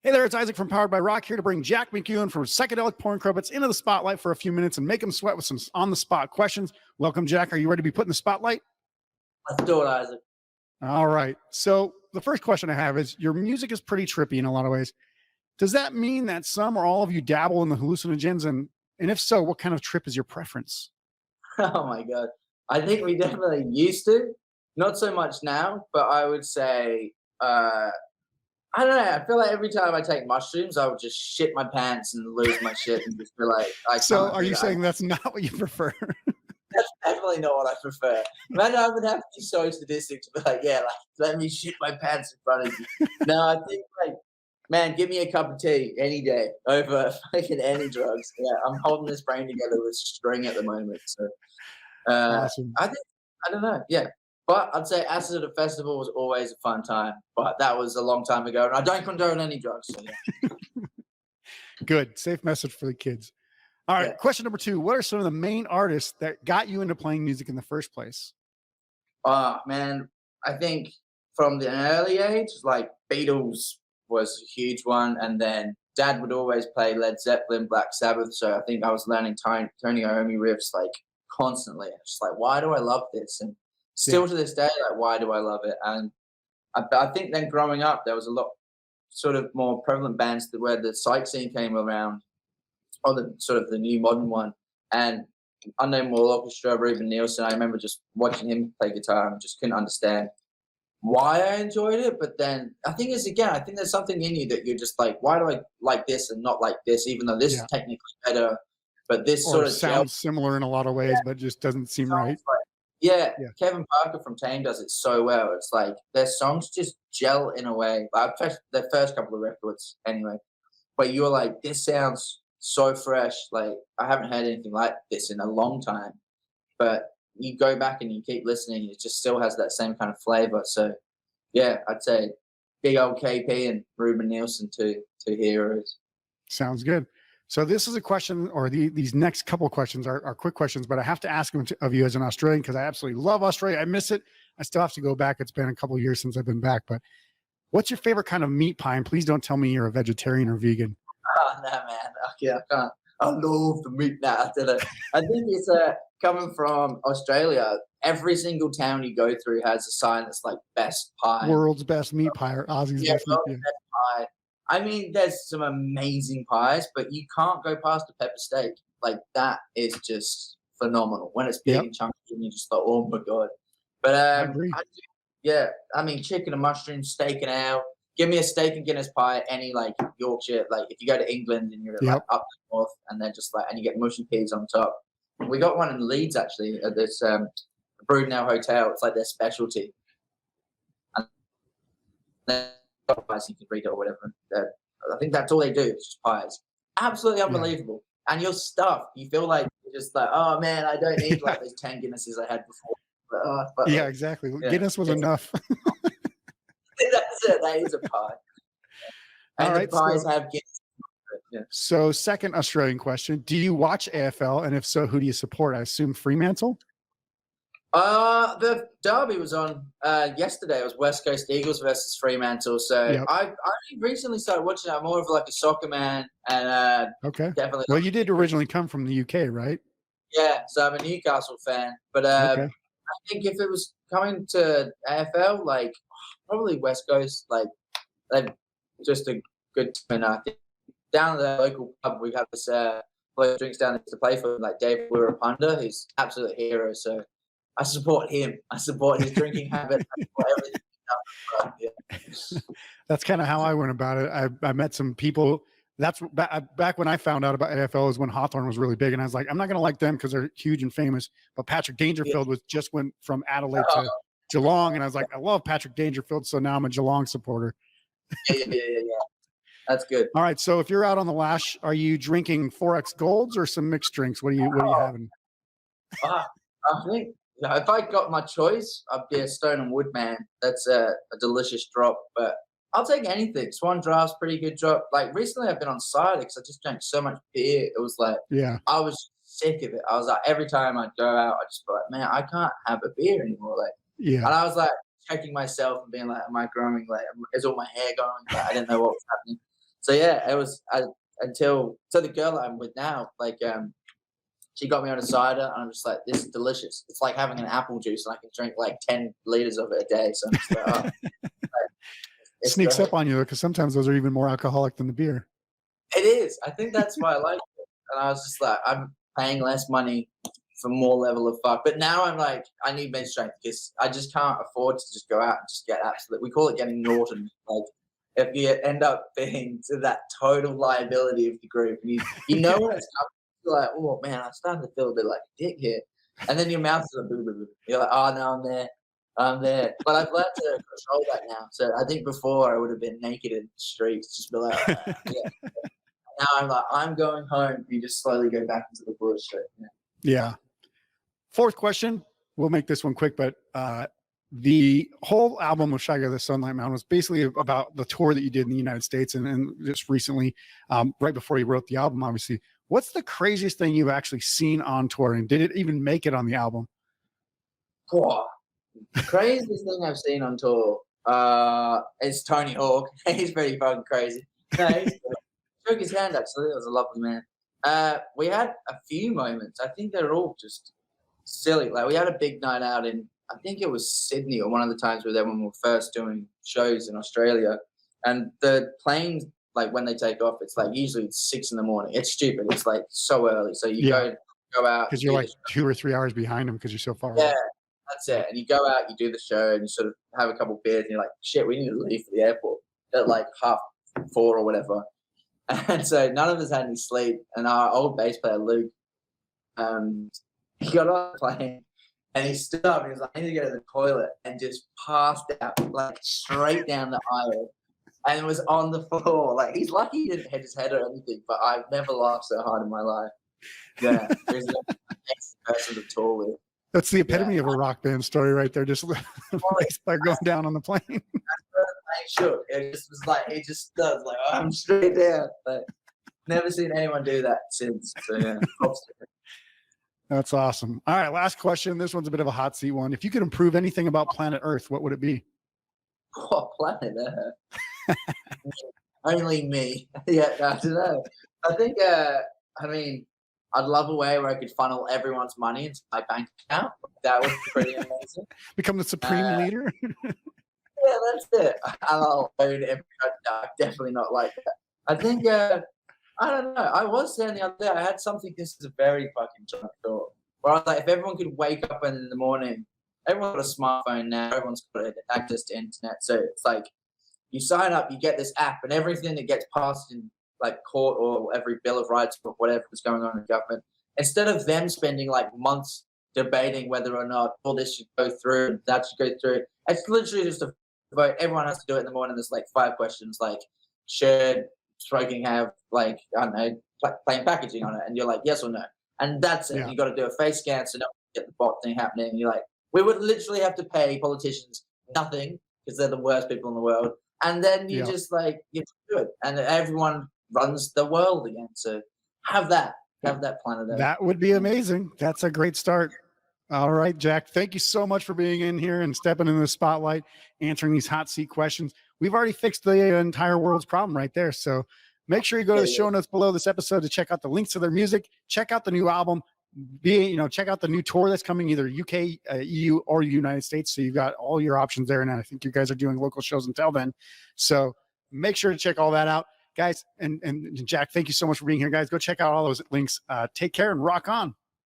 Hey there, it's Isaac from Powered by Rock here to bring Jack McEwan from Psychedelic Porn Crumpets into the spotlight for a few minutes and make him sweat with some on-the-spot questions. Welcome, Jack. Are you ready to be put in the spotlight? Let's do it, Isaac. All right. So the first question I have is, your music is pretty trippy in a lot of ways. Does that mean that some or all of you dabble in the hallucinogens? And if so, what kind of trip is your preference? Oh my God. I think we definitely used to. Not so much now, but I would say, I don't know. I feel like every time I take mushrooms, I would just shit my pants and lose my shit and just feel like I can't. So are you saying that's not what you prefer? That's definitely not what I prefer. Man, I would have to be so sadistic to be like, yeah, like let me shit my pants in front of you. No, I think like, man, give me a cup of tea any day over fucking any drugs. Yeah, I'm holding this brain together with string at the moment. So Awesome. I don't know. Yeah. But I'd say acid at a festival was always a fun time. But that was a long time ago. And I don't condone any drugs. So yeah. Good. Safe message for the kids. All right. Yeah. Question number 2. What are some of the main artists that got you into playing music in the first place? Man, I think from the early age, like Beatles was a huge one. And then Dad would always play Led Zeppelin, Black Sabbath. So I think I was learning Tony Iommi riffs like constantly. Just like, why do I love this? And still to this day, like, why do I love it? And I think then growing up, there was a lot sort of more prevalent bands where the psych scene came around, or the sort of the new modern one. And Unknown Wall Orchestra, Ruben Nielsen, I remember just watching him play guitar and just couldn't understand why I enjoyed it. But then I think I think there's something in you that you're just like, why do I like this and not like this, even though this is technically better, but this sort of sounds similar in a lot of ways, but just doesn't seem right. Yeah, Kevin Parker from Tame does it so well. It's like their songs just gel in a way. I've touched their first couple of records anyway, but you're like, this sounds so fresh. Like I haven't heard anything like this in a long time. But you go back and you keep listening, it just still has that same kind of flavor. So yeah, I'd say big old KP and Ruben Nielsen, two heroes. Sounds good. So this is a question, or these next couple of questions are quick questions, but I have to ask them of you as an Australian because I absolutely love Australia. I miss it. I still have to go back. It's been a couple of years since I've been back. But what's your favorite kind of meat pie? And please don't tell me you're a vegetarian or vegan. Oh, no, man. Okay, I can't. I love the meat now. I think it's coming from Australia. Every single town you go through has a sign that's like best pie. World's best meat pie, or Aussie's best meat pie. Best pie. I mean, there's some amazing pies, but you can't go past a pepper steak. Like that is just phenomenal. When it's big and chunky, and you just like, oh my God. But I agree. I mean, chicken and mushrooms, steak and ale. Give me a steak and Guinness pie, any like Yorkshire. Like if you go to England and you're like up north, and they're just like, and you get mushy peas on top. We got one in Leeds actually at this Broodnell Hotel. It's like their specialty. And then pies, you can read it or whatever. I think that's all they do. It's just pies. Absolutely unbelievable. And you're stuffed. You feel like you're just like, oh man, I don't need like those 10 Guinnesses I had before. But, exactly. Guinness was enough. That's it. That is a pie. And the pies have Guinness. Yeah. So second Australian question, do you watch AFL? And if so, who do you support? I assume Fremantle? The derby was on yesterday. It was West Coast Eagles versus Fremantle. So I recently started watching it. I'm more of like a soccer man, and definitely. Well, you did originally come from the UK, right? Yeah, so I'm a Newcastle fan. But I think if it was coming to AFL, like probably West Coast, like they're just a good team. And I think down at the local pub, we have this drinks down there to play for, like Dave Wirapunda, who's absolute hero. So I support him. I support his drinking habit. I support everything. That's kind of how I went about it. I met some people. That's back when I found out about AFL is when Hawthorn was really big. And I was like, I'm not going to like them because they're huge and famous. But Patrick Dangerfield just went from Adelaide to Geelong. And I was like, I love Patrick Dangerfield. So now I'm a Geelong supporter. Yeah. That's good. All right. So if you're out on the lash, are you drinking 4X Golds or some mixed drinks? What are you having? I think if I got my choice, I'd be a Stone and Wood man. That's a delicious drop, but I'll take anything. Swan Draft's pretty good drop. Like recently I've been on cider because I just drank so much beer. It was like, I was sick of it. I was like, every time I'd go out, I just be like, man, I can't have a beer anymore. Like, and I was like checking myself and being like, am I growing? Like, is all my hair going? Like, I didn't know what was happening. So yeah, it was until the girl I'm with now, like she got me on a cider, and I'm just like, this is delicious. It's like having an apple juice, and I can drink like 10 liters of it a day. So I'm just like, oh, it's Sneaks great. up on you because sometimes those are even more alcoholic than the beer. It is. I think that's why I like it. And I was just like, I'm paying less money for more level of fuck. But now I'm like, I need bench strength because I just can't afford to just go out and just get absolute. We call it getting Norton. Like, if you end up being to that total liability of the group, and you know when it's coming, you're like, oh man, I'm starting to feel a bit like a dick here. And then your mouth's like, blah, blah, blah. You're like, oh no, I'm there. I'm there. But I've learned to control that now. So I think before I would have been naked in the streets, just be like, yeah. Now I'm like, I'm going home. You just slowly go back into the bush. Yeah. Fourth question. We'll make this one quick, but the whole album of Shy Guy the Sunlight Mountain was basically about the tour that you did in the United States and just recently, right before you wrote the album, obviously. What's the craziest thing you've actually seen on tour, and did it even make it on the album? Oh, the craziest thing I've seen on tour is Tony Hawk. He's pretty fucking crazy. No, he shook his hand actually. It was a lovely man. We had a few moments. I think they're all just silly. Like we had a big night out in, I think it was Sydney, or one of the times we were there when we were first doing shows in Australia. And the planes, like when they take off, it's like usually it's 6 a.m. It's stupid. It's like so early. So you go out because you're like 2 or 3 hours behind them because you're so far away. away. That's it. And you go out, you do the show, and you sort of have a couple of beers, and you're like, shit, we need to leave for the airport at like 4:30 or whatever. And so none of us had any sleep. And our old bass player, Luke, he got on the plane and he stood up and he was like, I need to go to the toilet, and just passed out like straight down the aisle and was on the floor. Like, he's lucky he didn't hit his head or anything, but I've never laughed so hard in my life. Yeah. He's the next person to tour with. That's the epitome of a rock band story right there. Just bass player going down on the plane. Shook. It just was like, he just does like, oh, I'm straight down. But never seen anyone do that since. So yeah. That's awesome. All right, last question. This one's a bit of a hot seat one. If you could improve anything about planet Earth, what would it be? Oh, planet Earth. Only me. Yeah, I don't know. I think I mean, I'd love a way where I could funnel everyone's money into my bank account. That would be pretty amazing. Become the supreme leader? Yeah, that's it. I'll own every no, definitely not like that. I think I don't know. I was saying the other day, I had something, this is a very fucking drunk thought, where I was like, if everyone could wake up in the morning, everyone's got a smartphone now, everyone's got access to internet. So it's like, you sign up, you get this app, and everything that gets passed in like court or every bill of rights or whatever is going on in the government, instead of them spending like months debating whether or not all this should go through and that should go through, it's literally just a vote. Everyone has to do it in the morning. There's like 5 questions, like should smoking have like, I don't know, plain packaging on it, and you're like yes or no, and that's it. You got to do a face scan so no one can get the bot thing happening. And you're like, we would literally have to pay politicians nothing because they're the worst people in the world, and then you just like, you do it, and everyone runs the world again. So have that planet Earth. That would be amazing. That's a great start. All right, Jack, thank you so much for being in here and stepping in the spotlight, answering these hot seat questions. We've already fixed the entire world's problem right there. So make sure you go to the show notes below this episode to check out the links to their music, check out the new album, check out the new tour that's coming, either UK, EU, or United States. So you've got all your options there. And I think you guys are doing local shows until then. So make sure to check all that out, guys. And Jack, thank you so much for being here, guys. Go check out all those links. Take care and rock on.